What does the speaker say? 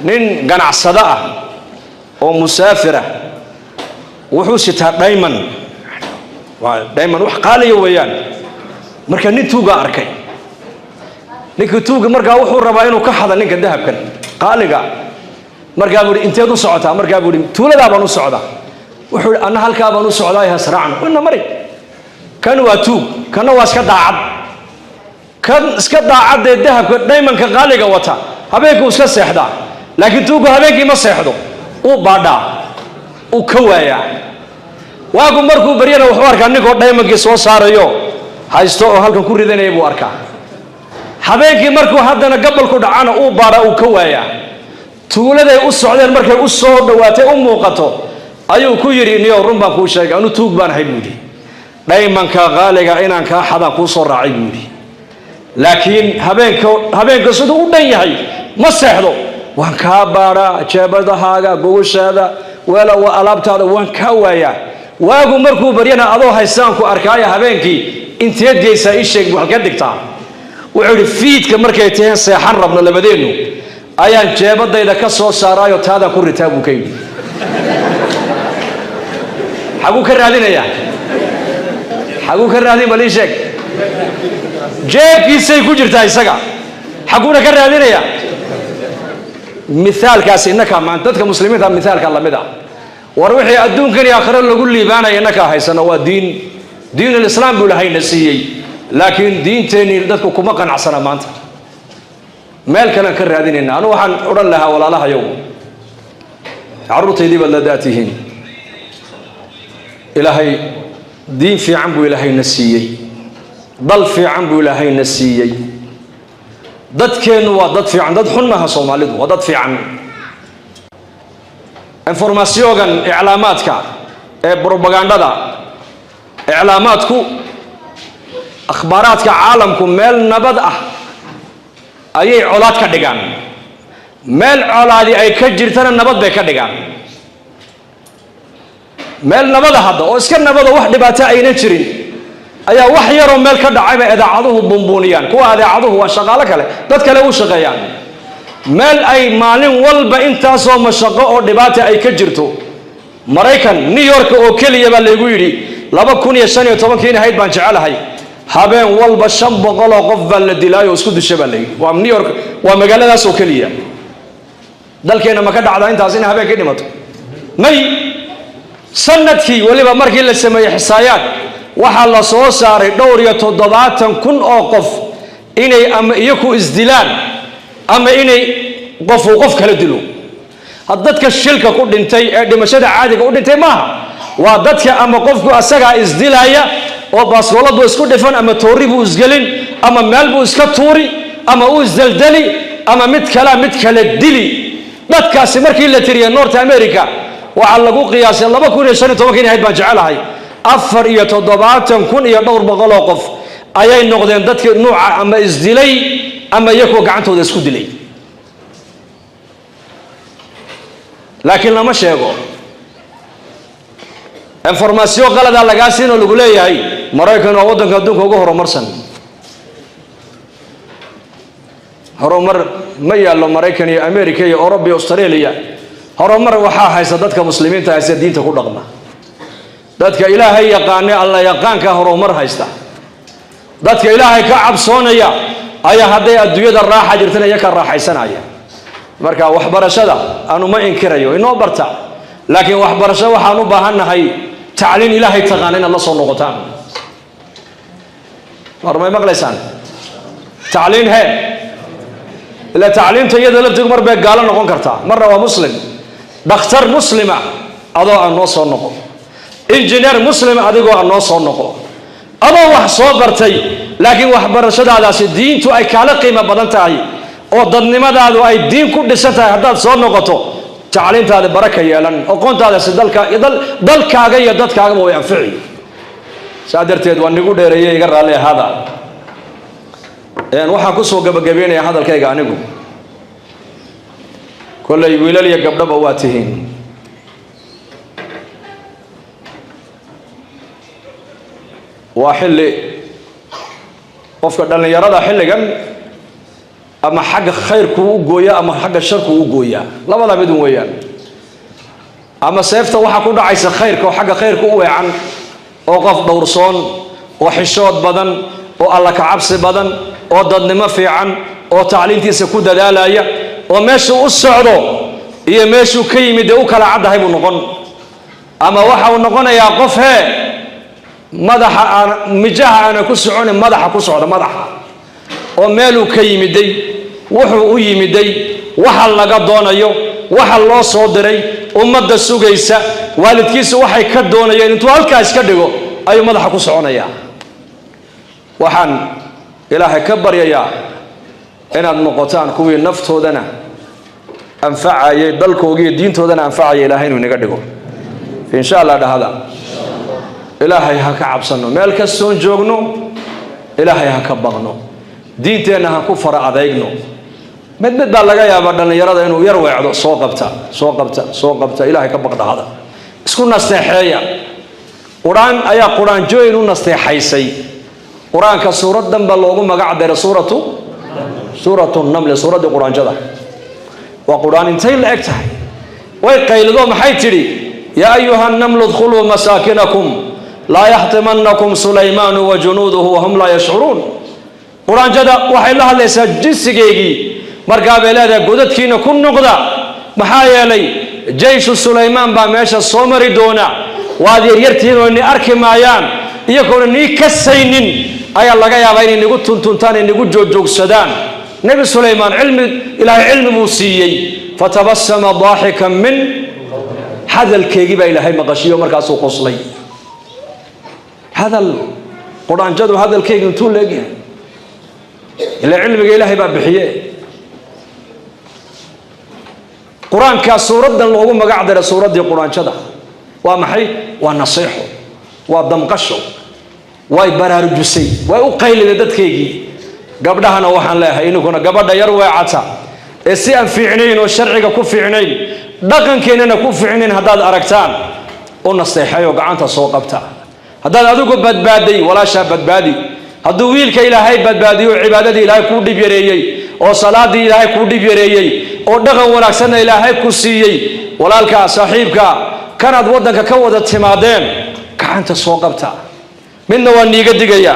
nin ganacsada ah oo musaafira wuxuu sitaa diamond wax qaaliyo weeyaan marka nin tuuga arkay ninka tuuga markaa wuxuu rabaa inuu ka xado ninka dahabkan qaaliga markaa buu inteed u socotaa markaa buu tuulada baan u socdaa wuxuu ana halka baan u socdaa hasraan wana mari kan waa tuug kana waa iska daacad kan iska daacad ee dahabka diamondka qaaliga wata habeenku iska seexdaa laakiin tuugu habeenkii ma seexdo uu baadhaa uu ka waayaa waagu markuu baryana wuxuu arkaa ninkoo diamondkii soo saarayo haysto oo halkan ku ridanaya buu arkaa habeenkii markuu haddana gabalku dhacana uu baadhaa uu ka waayaa tuuladay u socdeen markay u soo dhawaatay u muuqato ayuu ku yidhi niyow run baan kuu sheegay anu tuug baan ahay buudhi diamondka qaaliga inaan kaa xadaan kuu soo raacay buudhi laakiin habeenka siduu u dhan yahay ma seexdo waan kaa baadhaa jeebadahaaga gogoshaada weela waa alaabtaada waan kaa waayaa waagu markuu baryana adoo haystaanku arkaaya habeenkii inteed geysaa ii sheeg buu halka dhigtaa wuxuu yidhi fiidka markay taheen seexan rabno labadeennu ayaan jeebadayda ka soo saaraayo taada ku ritaa buu ka yidhi xaguu ka raadinayaa xaguu ka raadin bal ii sheeg jeebkiisay ku jirtaa isaga xaguuna ka raadinayaa مثالكاس إنك ما أنت كمسلمين هم مثالك الله مدى وروحي أدون كان آخر اللي لي بانا إنك هاي سنوات دين الإسلام بقول هاي نسيي لكن دين تاني ردك كم كان عصنا ما أنت مالك أنا كره هذين أنا وحن أقول لها ولا لها يوم عرضتي دي بلداتهن إلى هاي دين في عمبو إلى هاي نسيي ضل في عمبو إلى هاي نسيي dadkeenu waa dad fiican dad xun maaha Soomaalidu waa dad fiican information iclaamaadka ee propagandada iclaamaadku akhbaaraadka caalamku meel nabad ah ayay colaad ka dhigaan meel colaadi ay ka jirtana nabad bay ka dhigaan meel nabad hadda oo iska nabad wax dhibaato ayna jirin ayaa wax yar oo meel ka dhacayba idaacaduhu bumbuuniyaan kuwa idaacaduhu waa shaqaale kale dad kale u shaqeeyaan meel ay maalin walba intaas oo mashaqo oo dhibaato ay ka jirto Mareykan New York oo kaliya baa lagu yiri 2015 ahayd baan jecelahay habeen walba 500 oo qof baa la dilaayo isku dishay baa lagu waa New York waa magaaladaas oo kaliya dalkeena ma ka dhacda intaas in habeen ka dhimato may sanadkii waliba markii la sameeyay xisaayaad waxa la soo saaray dhowr iyo 70,000 oo qof inay ama iyagu isdilaan ama inay qof kala dilo dadka shilka ku dhintay ee dhimashada caadiga u dhintay maaha waa dadka ama qofku asaga isdilaya oo baaskooladu isku dhifan ama tooribu isgalin ama meelbu iska tuuri ama uu isdaldali ama mid kale dili dadkaasi markii la tiriyay North America waxa lagu qiyaasay 2015 ahayd baan jecelahay 4,700,000 iyo dhowr boqol oo qof ayay noqdeen dadka nooca ama isdilay ama iyagu gacantooda isku dilay laakiin lama sheego information qalada laga siino lagu leeyahay Mareykan oo wadanka adduunka ugu horumarsan horumar ma yaalo Mareykan iyo America iyo Europe iyo Australia horumar waxa haysta dadka muslimiinta ay diinta ku dhaqma dadka ilaahay yaqaanay alla yaqaanka horumar haysta dadka ilaahay ka cabsoonaya ayaa haday adduunyada raaxa jirtana iyaga ka raaxaysanaya marka waxbarashada aanu ma inkirayo inoo barta laakiin waxbarasho waxaan u baahanahay tacliin ilaahay taqaanina la soo noqotaan warmay maqlaysaan tacliin he ila tacliinta iyada laftigu mar bay gaalo noqon kartaa marna waa muslim dhakhtar muslima adoo aan noo soo noqon injineer muslim adigoo aan noo soo noqon adoo wax soo bartay laakiin waxbarashadaadaasi diintu ay kala qiimo badan tahay oo dadnimadaadu ay diin ku dhisan tahay haddaad soo noqoto tacliintaada baraka yeelan aqoontaada si dalkaaga iyo dadkaaga way anfici saadarteed waan nigu dheereeyay iga raali ahada waxaan ku soo gabagabeynaya hadalkayga anigu kulay wiilal iyo gabdhaba waa tihiin waa xilli qofka dhalinyarada xilligan أما حق خيرك وجويا أما حق الشرك وجويا لا ولا بدون ويان أما سيفته وحكون عيسى خيرك وحق خيرك ويعن وقف دورصون وحشود بدن والله كعبس بدن وضد ما في عن وتعليمتي سكود دلالة ومشوا الصعدو هي مشوا كيم دوك على عده بنقن أما واحد ونقن يا قفه مدح مجاه أنا كسرون مدح كسر مدح وماله كيم دي وحو يمدي وحل لقدونا يو وحل الله صدري ومد السوقيسة والدكيس وحي كدونا يو انتو هالكاس كدقو أي مدح كسرون يا وحن إلهي كبر يا إن النقطان كوي النفط هودنا أنفع يدلك وجي الدين هودنا أنفع إلهين ونقدقو إن شاء الله هذا إلهي هك عبسنو مالك السون جوجنو إلهي هك بغنو دينتنا هكفر عذيقنو مد بالله يا بدنا يراد إنه يروي عضو سوقبته إلهي كبغنا هذا اسكن نستحيا قرآن أيا قرآن جوينو نستحيسي قرآن كسورة دم باللغة مقعد سورة النمل سورة القرآن جدا وقرآن انتهي لأكته ويقيل لهم حيتري يا أيها النمل ادخلوا مساكنكم لا يحطمنكم سليمان وجنوده وهم لا يشعرون قرآن جدا وحي الله ليس جسكيكي مرقاب إلادا قدتكين كن نقضى محايا لي جيش سليمان باميش الصومري دونا وهذه يرتين واني أركي مايان يكون اني كسينين أي الله يا بيني نقول تنتان نقول جوج سدان نبي سليمان إلهي علم موسيي فتبسم ضاحكا من هذا الكيجيب إلهي مغشي ومركاسو قصلي هذا القرآن جد هذا الكيجيب نتول لقيه إلى علم إلهي باب بحيه قرآن كسورة اللغة مقعدة سورة دي قرآن جد ومحي ونصيحه ودمقشه ويبرارجسي ويقيل لدتكيجي قبلها أنا وحن لها إنه كنا قبلها يروي عتا السيان في عينين والشرع كوف في عينين دقن كيننا كوف في عينين هذا أركتان ونصيحه وقعنت سوقبتها هذا أذوق بدبادي ولا شاب بدبادي هذا ويل كإلهي بدبادي وعبادة إلهي كودي بيريي وصلاة إلهي كودي بيريي ودقن ونكسن إلهي كسيي ولا لك صاحبك كانت ودك كودت تمادين كعنت سوقبتها من نواني قد جيا